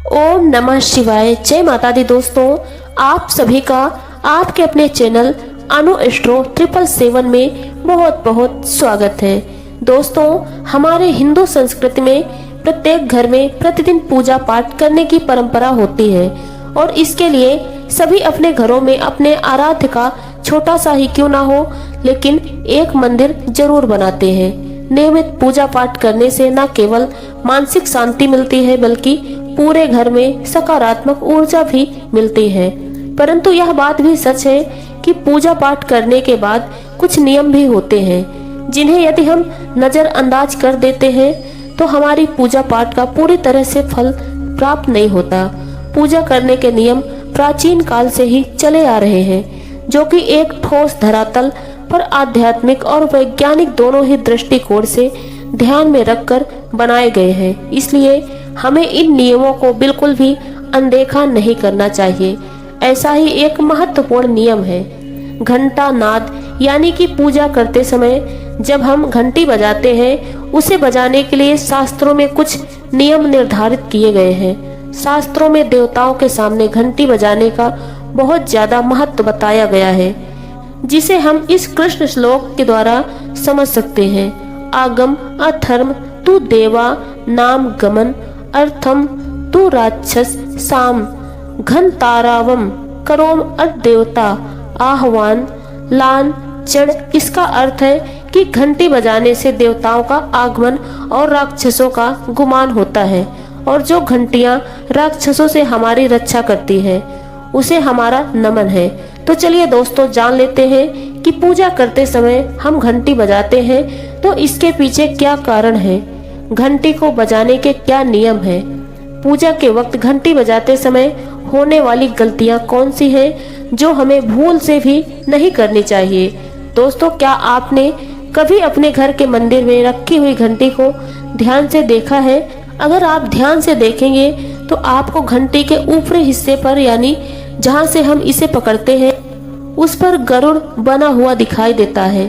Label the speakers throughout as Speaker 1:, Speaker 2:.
Speaker 1: ओम नमः शिवाय। जय माता दी। दोस्तों, आप सभी का आपके अपने चैनल अनु एस्ट्रो 777 में बहुत बहुत स्वागत है। दोस्तों, हमारे हिंदू संस्कृति में प्रत्येक घर में प्रतिदिन पूजा पाठ करने की परंपरा होती है और इसके लिए सभी अपने घरों में अपने आराध्य का छोटा सा ही क्यों ना हो, लेकिन एक मंदिर जरूर बनाते हैं। नियमित पूजा पाठ करने से न केवल मानसिक शांति मिलती है बल्कि पूरे घर में सकारात्मक ऊर्जा भी मिलती है। परंतु यह बात भी सच है कि पूजा पाठ करने के बाद कुछ नियम भी होते हैं जिन्हें यदि हम नजरअंदाज कर देते हैं तो हमारी पूजा पाठ का पूरी तरह से फल प्राप्त नहीं होता। पूजा करने के नियम प्राचीन काल से ही चले आ रहे हैं, जो कि एक ठोस धरातल पर आध्यात्मिक और वैज्ञानिक दोनों ही दृष्टिकोण से ध्यान में रखकर बनाए गए हैं। इसलिए हमें इन नियमों को बिल्कुल भी अनदेखा नहीं करना चाहिए। ऐसा ही एक महत्वपूर्ण नियम है घंटा नाद, यानी कि पूजा करते समय जब हम घंटी बजाते हैं उसे बजाने के लिए शास्त्रों में कुछ नियम निर्धारित किए गए हैं। शास्त्रों में देवताओं के सामने घंटी बजाने का बहुत ज्यादा महत्व बताया गया है, जिसे हम इस कृष्ण श्लोक के द्वारा समझ सकते हैं। आगम अथर्म तू देवा नाम गमन अर्थम तू राक्षस साम घन तारावम करोम देवता आह्वान लान चढ़। इसका अर्थ है कि घंटी बजाने से देवताओं का आगमन और राक्षसों का गुमान होता है, और जो घंटियां राक्षसों से हमारी रक्षा करती है उसे हमारा नमन है। तो चलिए दोस्तों, जान लेते हैं कि पूजा करते समय हम घंटी बजाते हैं तो इसके पीछे क्या कारण है, घंटी को बजाने के क्या नियम हैं, पूजा के वक्त घंटी बजाते समय होने वाली गलतियां कौन सी हैं जो हमें भूल से भी नहीं करनी चाहिए। दोस्तों, क्या आपने कभी अपने घर के मंदिर में रखी हुई घंटी को ध्यान से देखा है? अगर आप ध्यान से देखेंगे तो आपको घंटी के ऊपरी हिस्से पर, यानी जहां से हम इसे पकड़ते हैं, उस पर गरुड़ बना हुआ दिखाई देता है।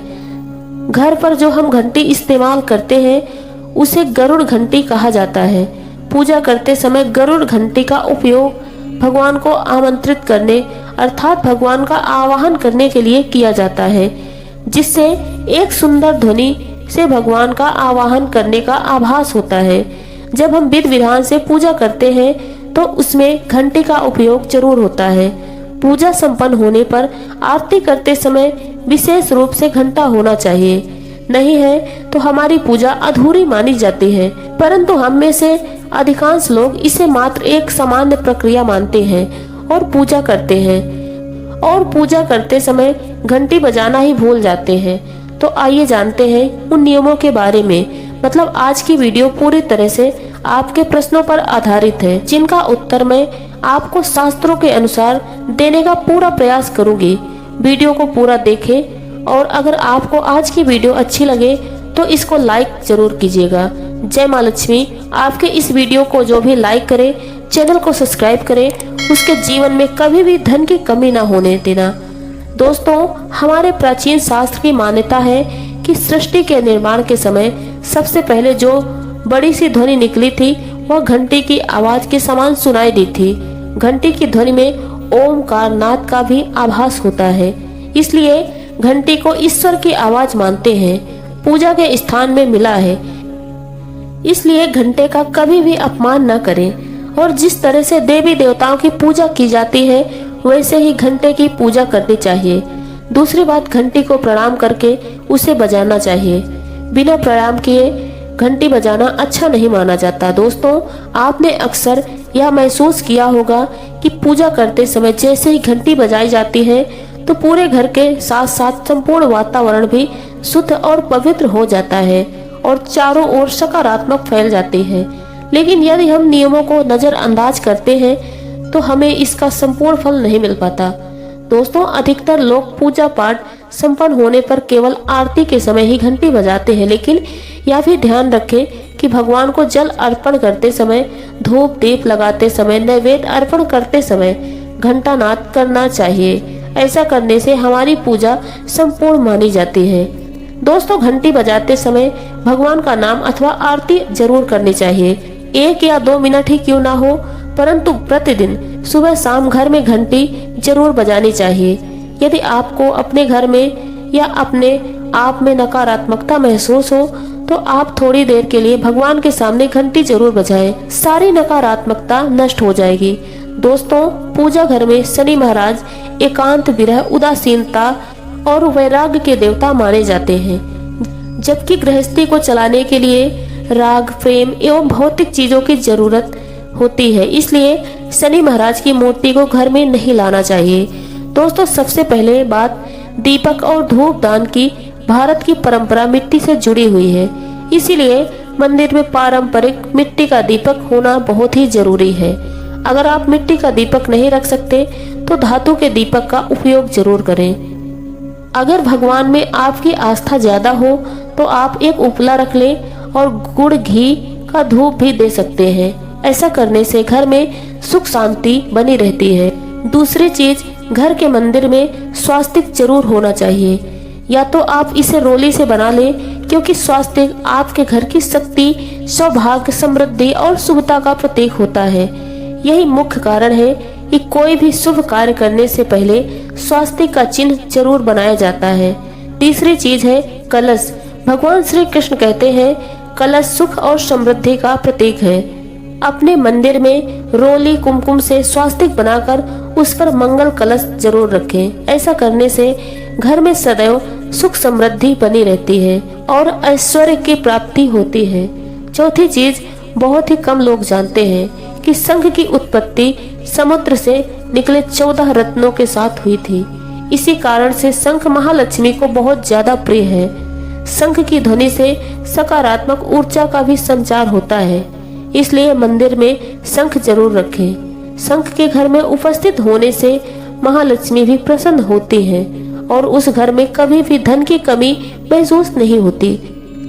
Speaker 1: घर पर जो हम घंटी इस्तेमाल करते हैं उसे गरुड़ घंटी कहा जाता है। पूजा करते समय गरुड़ घंटी का उपयोग भगवान को आमंत्रित करने अर्थात भगवान का आवाहन करने के लिए किया जाता है, जिससे एक सुंदर ध्वनि से भगवान का आवाहन करने का आभास होता है। जब हम विधि विधान से पूजा करते हैं तो उसमें घंटी का उपयोग जरूर होता है। पूजा संपन्न होने पर आरती करते समय विशेष रूप से घंटा होना चाहिए, नहीं है तो हमारी पूजा अधूरी मानी जाती है। परंतु हम में से अधिकांश लोग इसे मात्र एक सामान्य प्रक्रिया मानते हैं और पूजा करते हैं, और पूजा करते समय घंटी बजाना ही भूल जाते हैं। तो आइए जानते हैं उन नियमों के बारे में। मतलब आज की वीडियो पूरी तरह से आपके प्रश्नों पर आधारित है, जिनका उत्तर मैं आपको शास्त्रों के अनुसार देने का पूरा प्रयास करूंगी। वीडियो को पूरा देखें और अगर आपको आज की वीडियो अच्छी लगे तो इसको लाइक जरूर कीजिएगा। जय माँ लक्ष्मी। आपके इस वीडियो को जो भी लाइक करे, चैनल को सब्सक्राइब करे, उसके जीवन में कभी भी धन की कमी ना होने देना। दोस्तों, हमारे प्राचीन शास्त्र की मान्यता है कि सृष्टि के निर्माण के समय सबसे पहले जो बड़ी सी ध्वनि निकली थी वह घंटी की आवाज के समान सुनाई दी थी। घंटी की ध्वनि में ओमकार नाद का भी आभास होता है, इसलिए घंटी को ईश्वर की आवाज मानते हैं, पूजा के स्थान में मिला है। इसलिए घंटे का कभी भी अपमान न करें, और जिस तरह से देवी देवताओं की पूजा की जाती है वैसे ही घंटे की पूजा करनी चाहिए। दूसरी बात, घंटी को प्रणाम करके उसे बजाना चाहिए। बिना प्रणाम किए घंटी बजाना अच्छा नहीं माना जाता। दोस्तों, आपने अक्सर यह महसूस किया होगा कि पूजा करते समय जैसे ही घंटी बजाई जाती है तो पूरे घर के साथ साथ संपूर्ण वातावरण भी शुद्ध और पवित्र हो जाता है और चारों ओर सकारात्मक फैल जाती है। लेकिन यदि हम नियमों को नजरअंदाज करते हैं तो हमें इसका संपूर्ण फल नहीं मिल पाता। दोस्तों, अधिकतर लोग पूजा पाठ संपन्न होने पर केवल आरती के समय ही घंटी बजाते हैं, लेकिन यह भी ध्यान रखें कि भगवान को जल अर्पण करते समय, धूप दीप लगाते समय, नैवेद्य अर्पण करते समय घंटा नाद करना चाहिए। ऐसा करने से हमारी पूजा संपूर्ण मानी जाती है। दोस्तों, घंटी बजाते समय भगवान का नाम अथवा आरती जरूर करनी चाहिए। 1 या 2 मिनट ही क्यों ना हो, परंतु प्रतिदिन सुबह शाम घर में घंटी जरूर बजानी चाहिए। यदि आपको अपने घर में या अपने आप में नकारात्मकता महसूस हो तो आप थोड़ी देर के लिए भगवान के सामने घंटी जरूर बजाएं। सारी नकारात्मकता नष्ट हो जाएगी। दोस्तों, पूजा घर में शनि महाराज एकांत, विरह, उदासीनता और वैराग्य के देवता माने जाते हैं, जबकि गृहस्थी को चलाने के लिए राग, प्रेम एवं भौतिक चीजों की जरूरत होती है। इसलिए शनि महाराज की मूर्ति को घर में नहीं लाना चाहिए। दोस्तों, सबसे पहले बात दीपक और धूप दान की। भारत की परंपरा मिट्टी से जुड़ी हुई है, इसीलिए मंदिर में पारंपरिक मिट्टी का दीपक होना बहुत ही जरूरी है। अगर आप मिट्टी का दीपक नहीं रख सकते तो धातु के दीपक का उपयोग जरूर करें। अगर भगवान में आपकी आस्था ज्यादा हो तो आप एक उपला रख लें और गुड़ घी का धूप भी दे सकते हैं। ऐसा करने से घर में सुख शांति बनी रहती है। दूसरी चीज, घर के मंदिर में स्वास्तिक जरूर होना चाहिए। या तो आप इसे रोली से बना लें, क्योंकि स्वास्तिक आपके घर की शक्ति, सौभाग्य, समृद्धि और शुभता का प्रतीक होता है। यही मुख्य कारण है कि कोई भी शुभ कार्य करने से पहले स्वास्तिक का चिन्ह जरूर बनाया जाता है। तीसरी चीज है कलश। भगवान श्री कृष्ण कहते हैं कलश सुख और समृद्धि का प्रतीक है। अपने मंदिर में रोली कुमकुम से स्वास्तिक बनाकर उस पर मंगल कलश जरूर रखें। ऐसा करने से घर में सदैव सुख समृद्धि बनी रहती है और ऐश्वर्य की प्राप्ति होती है। चौथी चीज, बहुत ही कम लोग जानते हैं कि शंख की उत्पत्ति समुद्र से निकले 14 रत्नों के साथ हुई थी। इसी कारण से शंख महालक्ष्मी को बहुत ज्यादा प्रिय है। शंख की ध्वनि से सकारात्मक ऊर्जा का भी संचार होता है, इसलिए मंदिर में शंख जरूर रखें। शंख के घर में उपस्थित होने से महालक्ष्मी भी प्रसन्न होती हैं और उस घर में कभी भी धन की कमी महसूस नहीं होती।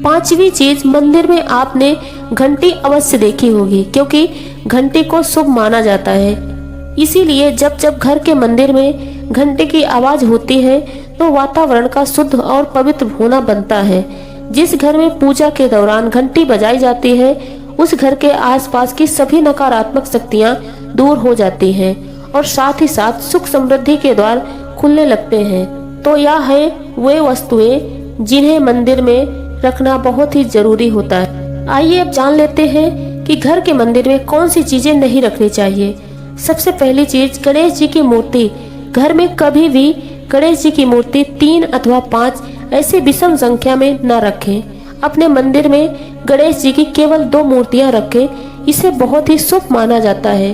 Speaker 1: पांचवी चीज, मंदिर में आपने घंटी अवश्य देखी होगी, क्योंकि घंटी को शुभ माना जाता है। इसीलिए जब जब घर के मंदिर में घंटी की आवाज होती है तो वातावरण का शुद्ध और पवित्र होना बनता है। जिस घर में पूजा के दौरान घंटी बजाई जाती है उस घर के आसपास की सभी नकारात्मक शक्तियां दूर हो जाती हैं और साथ ही साथ सुख समृद्धि के द्वार खुलने लगते हैं। तो यह है वे वस्तुएं जिन्हें मंदिर में रखना बहुत ही जरूरी होता है। आइए अब जान लेते हैं कि घर के मंदिर में कौन सी चीजें नहीं रखनी चाहिए। सबसे पहली चीज, गणेश जी की मूर्ति। घर में कभी भी गणेश जी की मूर्ति 3 अथवा 5 ऐसी विषम संख्या में न रखें। अपने मंदिर में गणेश जी की केवल 2 मूर्तियां रखें। इसे बहुत ही शुभ माना जाता है।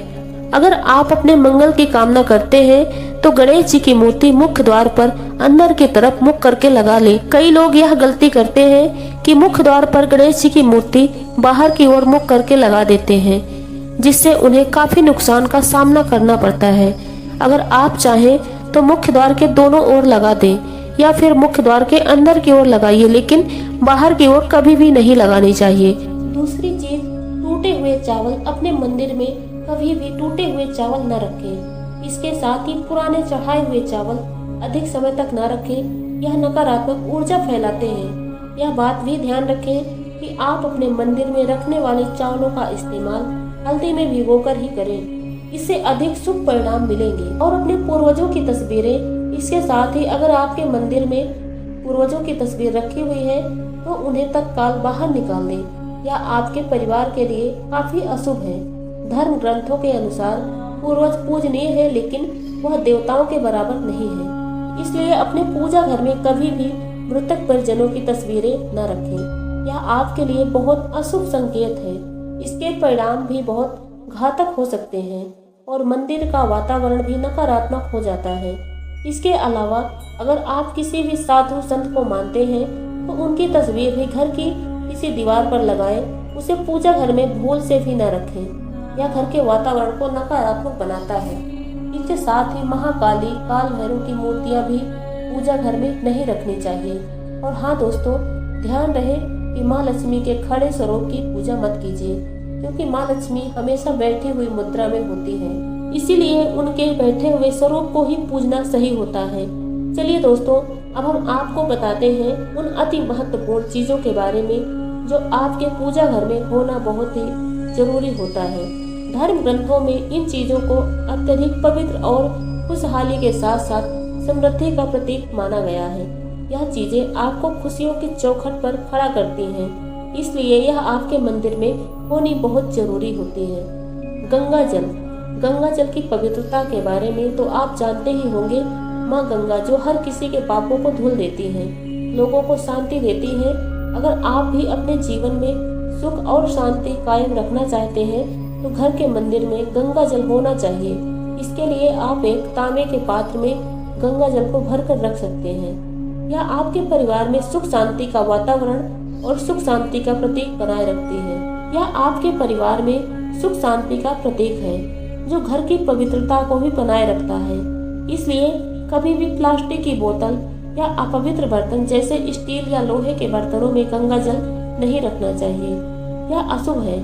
Speaker 1: अगर आप अपने मंगल की कामना करते हैं तो गणेश जी की मूर्ति मुख्य द्वार पर अंदर की तरफ मुख करके लगा ले। कई लोग यह गलती करते हैं कि मुख्य द्वार पर गणेश जी की मूर्ति बाहर की ओर मुख करके लगा देते हैं, जिससे उन्हें काफी नुकसान का सामना करना पड़ता है। अगर आप चाहें तो मुख्य द्वार के दोनों ओर लगा दें या फिर मुख्य द्वार के अंदर की ओर लगाइए, लेकिन बाहर की ओर कभी भी नहीं लगानी चाहिए। दूसरी चीज, टूटे हुए चावल। अपने मंदिर में कभी भी टूटे हुए चावल न रखें। इसके साथ ही पुराने चढ़ाए हुए चावल अधिक समय तक न रखें। यह नकारात्मक ऊर्जा फैलाते हैं। यह बात भी ध्यान रखें कि आप अपने मंदिर में रखने वाले चावलों का इस्तेमाल हल्दी में भिगोकर ही करें। इससे अधिक शुभ परिणाम मिलेंगे। और अपने पूर्वजों की तस्वीरें। इसके साथ ही अगर आपके मंदिर में पूर्वजों की तस्वीर रखी हुई है तो उन्हें तत्काल बाहर निकाल दें। यह आपके परिवार के लिए काफी अशुभ है। धर्म ग्रंथों के अनुसार पूर्वज पूजनीय है, लेकिन वह देवताओं के बराबर नहीं है। इसलिए अपने पूजा घर में कभी भी मृतक परिजनों की तस्वीरें न रखें। यह आपके लिए बहुत अशुभ संकेत है। इसके परिणाम भी बहुत घातक हो सकते हैं और मंदिर का वातावरण भी नकारात्मक हो जाता है। इसके अलावा अगर आप किसी भी साधु संत को मानते हैं तो उनकी तस्वीर भी घर की किसी दीवार पर लगाएं। उसे पूजा घर में भूल से भी न रखें। यह घर के वातावरण को नकारात्मक बनाता है। इसके साथ ही महाकाली, काल भैरव की मूर्तियां भी पूजा घर में नहीं रखनी चाहिए। और हाँ दोस्तों, ध्यान रहे कि माँ लक्ष्मी के खड़े स्वरूप की पूजा मत कीजिए, क्योंकि माँ लक्ष्मी हमेशा बैठी हुई मुद्रा में होती है। इसीलिए उनके बैठे हुए स्वरूप को ही पूजना सही होता है। चलिए दोस्तों, अब हम आपको बताते हैं उन अति महत्वपूर्ण चीजों के बारे में जो आपके पूजा घर में होना बहुत ही जरूरी होता है। धर्म ग्रंथों में इन चीजों को अत्यधिक पवित्र और खुशहाली के साथ साथ समृद्धि का प्रतीक माना गया है। यह चीजें आपको खुशियों की चौखट पर खड़ा करती हैं, इसलिए यह आपके मंदिर में होनी बहुत जरूरी होती है। गंगा जल। गंगा जल की पवित्रता के बारे में तो आप जानते ही होंगे। माँ गंगा जो हर किसी के पापों को धुल देती है, लोगों को शांति देती है। अगर आप भी अपने जीवन में सुख और शांति कायम रखना चाहते हैं तो घर के मंदिर में गंगा जल होना चाहिए। इसके लिए आप एक तांबे के पात्र में गंगा जल को भरकर रख सकते हैं। यह आपके परिवार में सुख शांति का वातावरण और सुख शांति का प्रतीक बनाए रखती है। यह आपके परिवार में सुख शांति का प्रतीक है जो घर की पवित्रता को भी बनाए रखता है। इसलिए कभी भी प्लास्टिक की बोतल या अपवित्र बर्तन जैसे स्टील या लोहे के बर्तनों में गंगा जल नहीं रखना चाहिए। यह अशुभ है।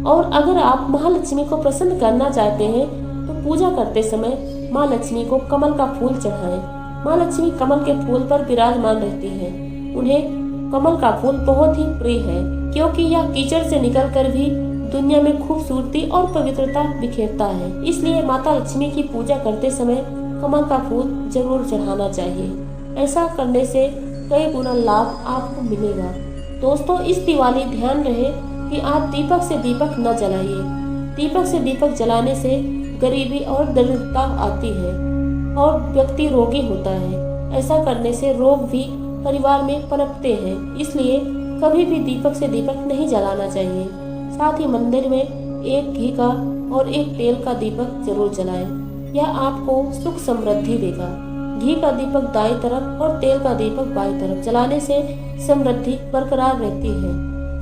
Speaker 1: और अगर आप महालक्ष्मी को प्रसन्न करना चाहते हैं तो पूजा करते समय माँ लक्ष्मी को कमल का फूल चढ़ाएं। माँ लक्ष्मी कमल के फूल पर विराजमान रहती है। उन्हें कमल का फूल बहुत ही प्रिय है क्योंकि यह कीचड़ से निकलकर भी दुनिया में खूबसूरती और पवित्रता बिखेरता है। इसलिए माता लक्ष्मी की पूजा करते समय कमल का फूल जरूर चढ़ाना चाहिए। ऐसा करने से कई गुना लाभ आपको मिलेगा। दोस्तों, इस दिवाली ध्यान रहे कि आप दीपक से दीपक न जलाइए। दीपक से दीपक जलाने से गरीबी और दरिद्रता आती है और व्यक्ति रोगी होता है। ऐसा करने से रोग भी परिवार में पनपते हैं। इसलिए कभी भी दीपक से दीपक नहीं जलाना चाहिए। साथ ही मंदिर में एक घी का और एक तेल का दीपक जरूर जलाएं। यह आपको सुख समृद्धि देगा। घी का दीपक दाईं तरफ और तेल का दीपक बाईं तरफ जलाने से समृद्धि बरकरार रहती है।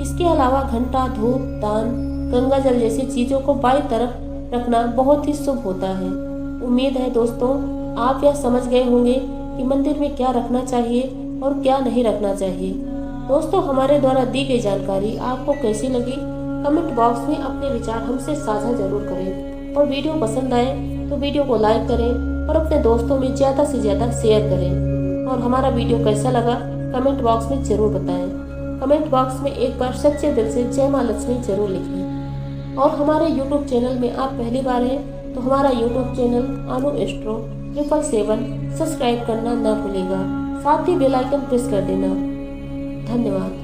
Speaker 1: इसके अलावा घंटा, धूप, दान, गंगा जल जैसी चीजों को बाईं तरफ रखना बहुत ही शुभ होता है। उम्मीद है दोस्तों आप यह समझ गए होंगे कि मंदिर में क्या रखना चाहिए और क्या नहीं रखना चाहिए। दोस्तों, हमारे द्वारा दी गई जानकारी आपको कैसी लगी कमेंट बॉक्स में अपने विचार हमसे साझा जरूर करें। और वीडियो पसंद आए तो वीडियो को लाइक करें और अपने दोस्तों में ज्यादा से ज्यादा शेयर करें। और हमारा वीडियो कैसा लगा कमेंट बॉक्स में जरूर बताएं। कमेंट बॉक्स में एक बार सच्चे दिल से जय माँ लक्ष्मी जरूर लिखें। और हमारे YouTube चैनल में आप पहली बार हैं तो हमारा YouTube चैनल अनु एस्ट्रो 777 सब्सक्राइब करना न भूलिएगा। साथ ही बेल आइकन प्रेस कर देना। धन्यवाद।